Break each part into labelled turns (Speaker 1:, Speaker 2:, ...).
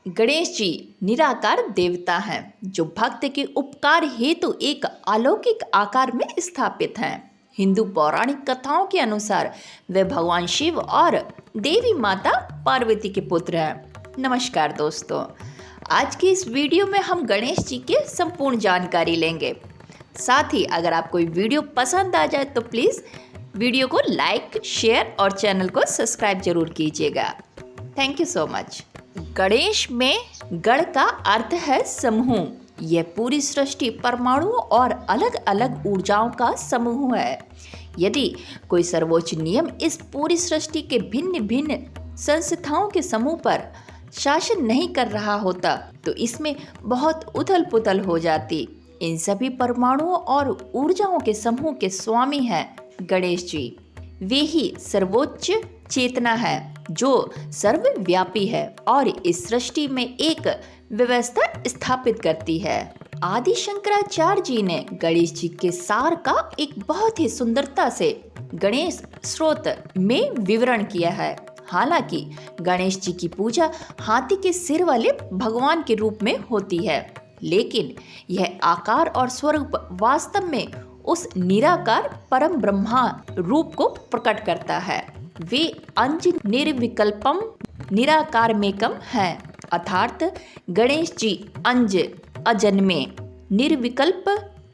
Speaker 1: गणेश जी निराकार देवता हैं जो भक्त के उपकार हेतु एक अलौकिक आकार में स्थापित हैं। हिंदू पौराणिक कथाओं के अनुसार वे भगवान शिव और देवी माता पार्वती के पुत्र हैं। नमस्कार दोस्तों, आज की इस वीडियो में हम गणेश जी के संपूर्ण जानकारी लेंगे। साथ ही अगर आपको वीडियो पसंद आ जाए तो प्लीज़ वीडियो को लाइक, शेयर और चैनल को सब्सक्राइब जरूर कीजिएगा। Thank you so much. Ganesh में गण का अर्थ है समूह। यह पूरी सृष्टि परमाणुओं और अलग अलग ऊर्जाओं का समूह है। यदि कोई सर्वोच्च नियम इस पूरी सृष्टि के भिन्न भिन्न संस्थाओं के समूह पर शासन नहीं कर रहा होता तो इसमें बहुत उथल पुथल हो जाती। इन सभी परमाणुओं और ऊर्जाओं के समूह के स्वामी हैं गणेश जी। वे ही सर्वोच्च चेतना है जो सर्वव्यापी है और इस सृष्टि में एक व्यवस्था स्थापित करती है। आदि शंकराचार्य जी ने गणेश जी के सार का एक बहुत ही सुंदरता से गणेश स्रोत में विवरण किया है। हालांकि गणेश जी की पूजा हाथी के सिर वाले भगवान के रूप में होती है, लेकिन यह आकार और स्वरूप वास्तव में उस निराकार परम ब्रह्मा रूप को प्रकट करता है। वे अंज निर्विकल्पम निराकारमेकम हैं, अर्थात गणेश जी अंज अजन्मे, निर्विकल्प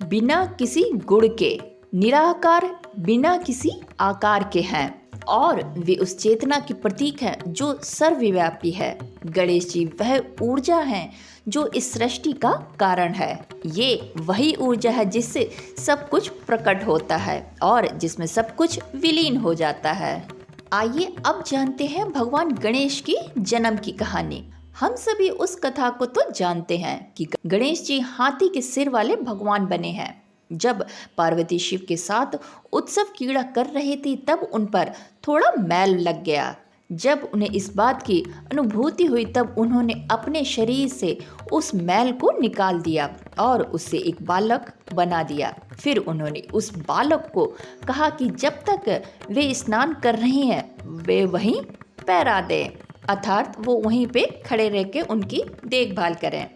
Speaker 1: बिना किसी गुण के, निराकार बिना किसी आकार के हैं और वे उस चेतना के प्रतीक हैं जो सर्वव्यापी है। गणेश जी वह ऊर्जा है जो इस सृष्टि का कारण है। ये वही ऊर्जा है जिससे सब कुछ प्रकट होता है और जिसमें सब कुछ विलीन हो जाता है। आइए अब जानते हैं भगवान गणेश की जन्म की कहानी। हम सभी उस कथा को तो जानते हैं कि गणेश जी हाथी के सिर वाले भगवान बने हैं। जब पार्वती शिव के साथ उत्सव क्रीड़ा कर रही थी तब उन पर थोड़ा मैल लग गया। जब उन्हें इस बात की अनुभूति हुई तब उन्होंने अपने शरीर से उस मैल को निकाल दिया और उससे एक बालक बना दिया। फिर उन्होंने उस बालक को कहा कि जब तक वे स्नान कर रही हैं वे वहीं पैरा दें, अर्थात वो वहीं पे खड़े रह के उनकी देखभाल करें।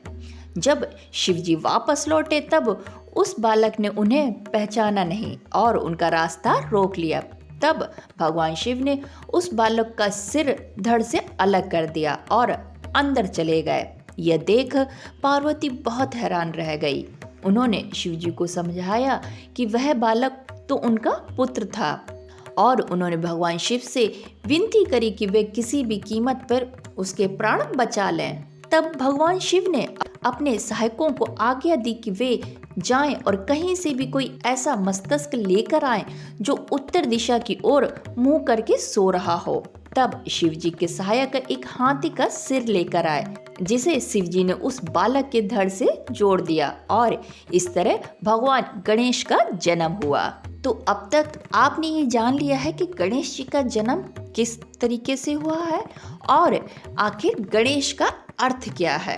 Speaker 1: जब शिवजी वापस लौटे तब उस बालक ने उन्हें पहचाना नहीं और उनका रास्ता रोक लिया। तब भगवान शिव ने उस बालक का सिर धड़ से अलग कर दिया और अंदर चले गए। यह देख पार्वती बहुत हैरान रह गई। उन्होंने शिवजी को समझाया कि वह बालक तो उनका पुत्र था और उन्होंने भगवान शिव से विनती करी कि वे किसी भी कीमत पर उसके प्राण बचा लें। तब भगवान शिव ने अपने सहायकों को आज्ञा दी कि वे जाएं और कहीं से भी कोई ऐसा मस्तिष्क लेकर आएं जो उत्तर दिशा की ओर मुंह करके सो रहा हो। तब शिवजी के सहायक एक हाथी का सिर लेकर आए जिसे शिवजी ने उस बालक के धड़ से जोड़ दिया और इस तरह भगवान गणेश का जन्म हुआ। तो अब तक आपने ये जान लिया है कि गणेश जी का जन्म किस तरीके से हुआ है और आखिर गणेश का अर्थ क्या है।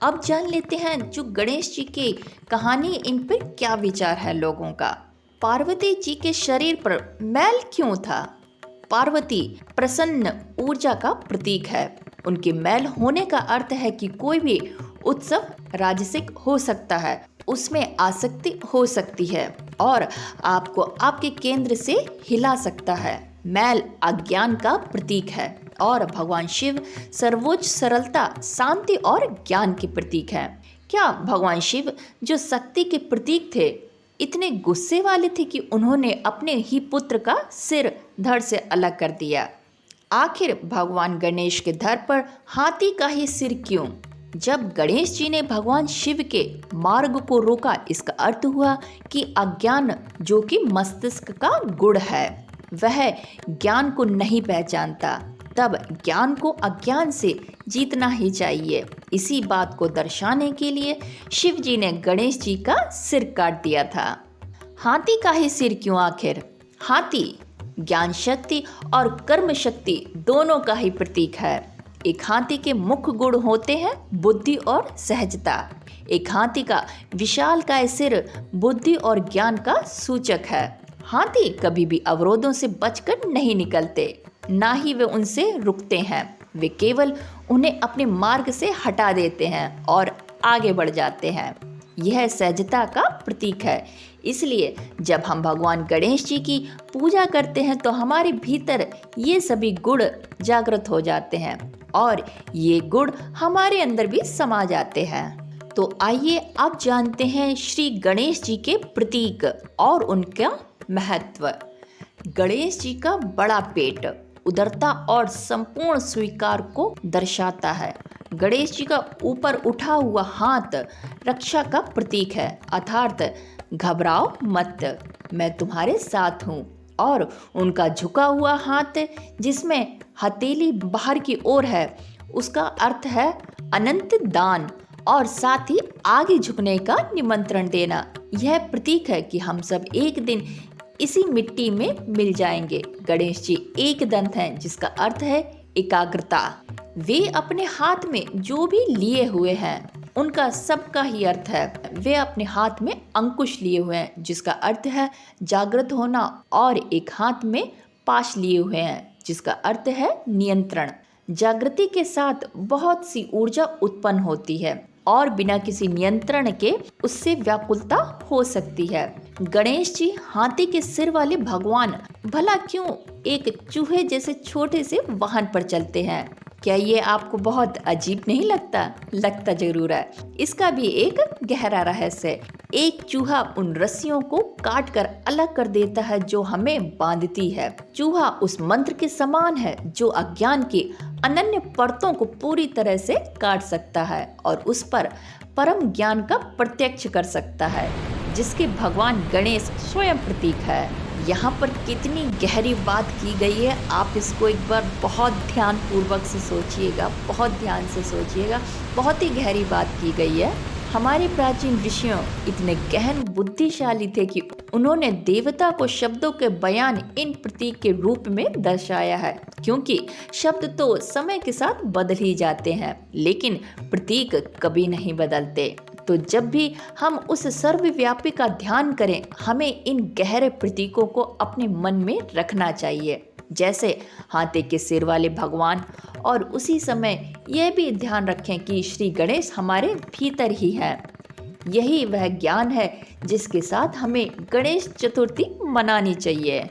Speaker 1: अब जान लेते हैं जो गणेश जी की कहानी, इन पर क्या विचार है लोगों का। पार्वती जी के शरीर पर मैल क्यों था? पार्वती प्रसन्न ऊर्जा का प्रतीक है। उनके मैल होने का अर्थ है कि कोई भी उत्सव राजसिक हो सकता है, उसमें आसक्ति हो सकती है और आपको आपके केंद्र से हिला सकता है। मैल अज्ञान का प्रतीक है और भगवान शिव सर्वोच्च सरलता, शांति और ज्ञान के प्रतीक हैं। क्या भगवान शिव जो शक्ति के प्रतीक थे इतने गुस्से वाले थे कि उन्होंने अपने ही पुत्र का सिर धड़ से अलग कर दिया? आखिर भगवान गणेश के धड़ पर हाथी का ही सिर क्यों? जब गणेश जी ने भगवान शिव के मार्ग को रोका, इसका अर्थ हुआ कि अज्ञान जो कि मस्तिष्क का गुण है वह ज्ञान को नहीं पहचानता, तब ज्ञान को अज्ञान से जीतना ही चाहिए। इसी बात को दर्शाने के लिए शिव जी ने गणेश जी का सिर काट दिया था। हाथी का ही सिर क्यों आखिर? हाथी ज्ञान शक्ति और कर्म शक्ति दोनों का ही प्रतीक है। एक हाथी के मुख्य गुण होते हैं बुद्धि और सहजता। एक हाथी का विशालकाय सिर बुद्धि और ज्ञान का सूचक है। हाथी कभी भी अवरोधों से बचकर नहीं निकलते, ना ही वे उनसे रुकते हैं। वे केवल उन्हें अपने मार्ग से हटा देते हैं और आगे बढ़ जाते हैं। यह सहजता का प्रतीक है। इसलिए जब हम भगवान गणेश जी की पूजा करते हैं तो हमारे भीतर ये सभी गुण जागृत हो जाते हैं और ये गुण हमारे अंदर भी समा जाते हैं। तो आइए अब जानते हैं श्री गणेश जी के प्रतीक और उनका महत्व। गणेश जी का बड़ा पेट उदारता और संपूर्ण स्वीकार को दर्शाता है। गणेश जी का ऊपर उठा हुआ हाथ रक्षा का प्रतीक है, अर्थात घबराओ मत, मैं तुम्हारे साथ हूँ। और उनका झुका हुआ हाथ जिसमें हथेली बाहर की ओर है, उसका अर्थ है अनंत दान और साथ ही आगे झुकने का निमंत्रण देना। यह प्रतीक है कि हम सब एक दिन इसी मिट्टी में मिल जाएंगे। गणेश जी एक दंत हैं, जिसका अर्थ है एकाग्रता। वे अपने हाथ में जो भी लिए हुए हैं उनका सबका ही अर्थ है। वे अपने हाथ में अंकुश लिए हुए हैं, जिसका अर्थ है जागृत होना, और एक हाथ में पाश लिए हुए हैं, जिसका अर्थ है नियंत्रण। जागृति के साथ बहुत सी ऊर्जा उत्पन्न होती है और बिना किसी नियंत्रण के उससे व्याकुलता हो सकती है। गणेश जी हाथी के सिर वाले भगवान भला क्यों एक चूहे जैसे छोटे से वाहन पर चलते हैं? क्या ये आपको बहुत अजीब नहीं लगता? लगता जरूर है। इसका भी एक गहरा रहस्य है। एक चूहा उन रस्सियों को काट कर अलग कर देता है जो हमें बांधती है। चूहा उस मंत्र के समान है जो अज्ञान की अनन्य परतों को पूरी तरह से काट सकता है और उस पर परम ज्ञान का प्रत्यक्ष कर सकता है, जिसके भगवान गणेश स्वयं प्रतीक है। यहाँ पर कितनी गहरी बात की गई है, आप इसको एक बार बहुत ध्यान पूर्वक से सोचिएगा, बहुत ध्यान से सोचिएगा। बहुत ही गहरी बात की गई है। हमारे प्राचीन ऋषियों इतने गहन बुद्धिशाली थे कि उन्होंने देवता को शब्दों के बयान इन प्रतीक के रूप में दर्शाया है, क्योंकि शब्द तो समय के साथ बदल ही जाते हैं लेकिन प्रतीक कभी नहीं बदलते। तो जब भी हम उस सर्वव्यापी का ध्यान करें, हमें इन गहरे प्रतीकों को अपने मन में रखना चाहिए, जैसे हाथी के सिर वाले भगवान। और उसी समय यह भी ध्यान रखें कि श्री गणेश हमारे भीतर ही है। यही वह ज्ञान है जिसके साथ हमें गणेश चतुर्थी मनानी चाहिए।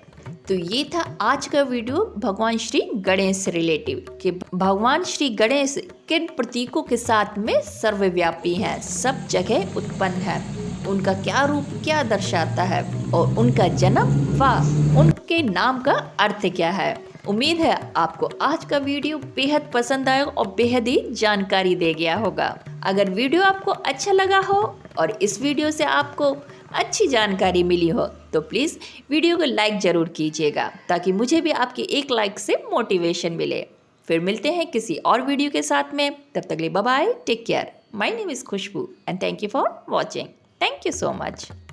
Speaker 1: तो ये था आज का वीडियो भगवान श्री गणेश से रिलेटिव, कि भगवान श्री गणेश किन प्रतीकों के साथ में सर्वव्यापी हैं, सब जगह उत्पन्न है, उनका क्या रूप क्या दर्शाता है और उनका जन्म व उनके नाम का अर्थ क्या है। उम्मीद है आपको आज का वीडियो बेहद पसंद आया और बेहद ही जानकारी दे गया होगा। अगर वीडियो आपको अच्छा लगा हो और इस वीडियो से आपको अच्छी जानकारी मिली हो तो प्लीज़ वीडियो को लाइक ज़रूर कीजिएगा, ताकि मुझे भी आपके एक लाइक से मोटिवेशन मिले। फिर मिलते हैं किसी और वीडियो के साथ में, तब तक के लिए bye bye, take care. My name is Khushboo and thank you for watching. Thank you so much.